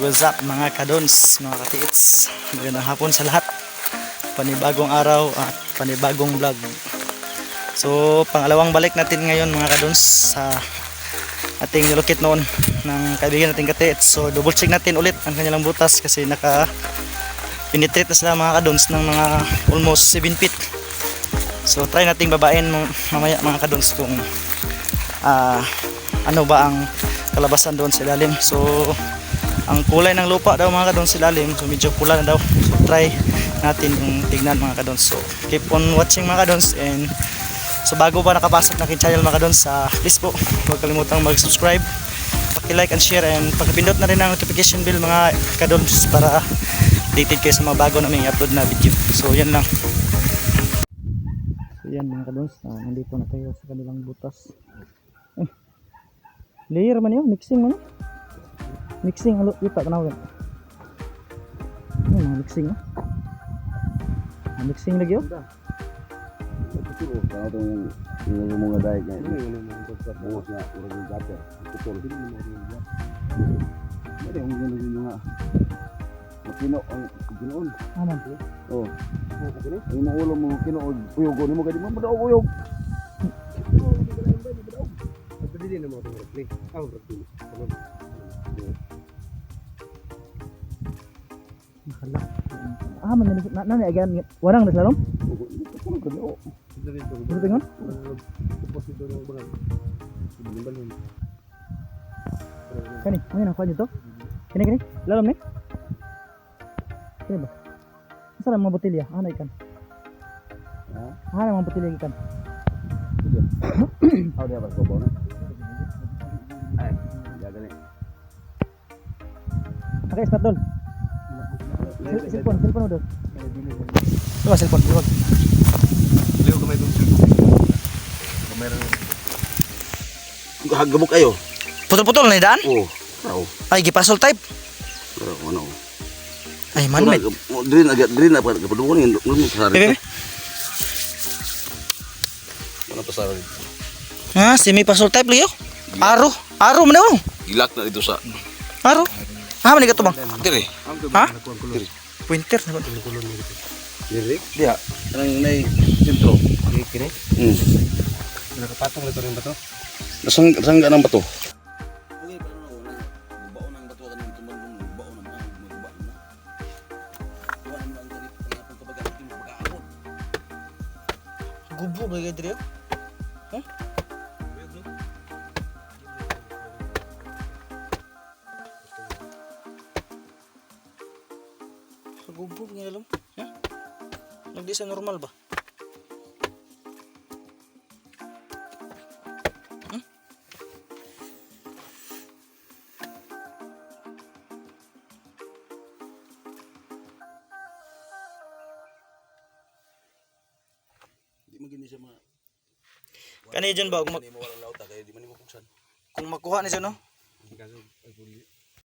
What's up mga kadons, mga katiits. Magandang hapon sa lahat. Panibagong araw at panibagong vlog. So pangalawang balik natin ngayon mga kadons sa ating nilukit noon ng kaibigan nating katiits. So double check natin ulit ang kanilang butas kasi naka penetrate na sila mga kadons ng mga almost 7 feet. So try nating babain mamaya mga kadons kung ano ba ang kalabasan doon sa ilalim. So ang kulay ng lupa daw mga kadons sa ilalim, so medyo pula na daw. So try natin yung tignan mga kadons. So keep on watching mga kadons, and so bago pa nakapasok na aking channel mga kadons, please po huwag kalimutang mag-subscribe, paki-like and share, and pagpindot na rin ang notification bell mga kadons para updated kayo sa mga bago naming upload na video. So yan lang. So yan mga kadons, nandito na tayo sa kanilang butas. Layer man yun, mixing man yun. Mixing, alo, kita tanawin. Mga mixing ah. Mixing lagi yun. Kalau yung mga daig niya, buhos nga, urang yung gutter, putol. Hindi yung mga makino ang ginoon. Aman. Oo. Yung mga ulo mo kinoon, uyogon mo kadi mo madaog uyog. Pwede din mo itong replay. Replay. Nakala. Man na again. Warang na lalong? Dito tingon? Kani, ngayon ang kwan dito? Kini, lalong ni? Kini ba? Asa lang mga botilya? Ano ikan? Ano mga botilya ikan? Ako dia pas gobo na. Ay, jaga ni. Pakai spatol. Cellphone udah. Coba cellphone, liwag. Liwag kamay itong cellphone. Kamera. Hagabok kayo. Putol-putol na daan? Oo. Raw. Ay, gipasol type. Raw, ano. Ay, man. Drin na kapadungan yung pasari. Ano pasari? Ha, semi pasol type liyo. Aro man daw. Gilak na dito sa Aro. Ah, man ka to bang? Dire. Ha? Pointer na ba? Dire. Dia. Kanang nay sentro. Kini. Nakapatong nito rin ba to? Nasangga ng bato. Gubo ba kayo dito? Ha? Gubo nga alam. Ha? Hindi sa normal ba? Magini siya mga Kani dyan ba? di mo walang lauta kaya di man mo buksan. Kung makuha ni siya no?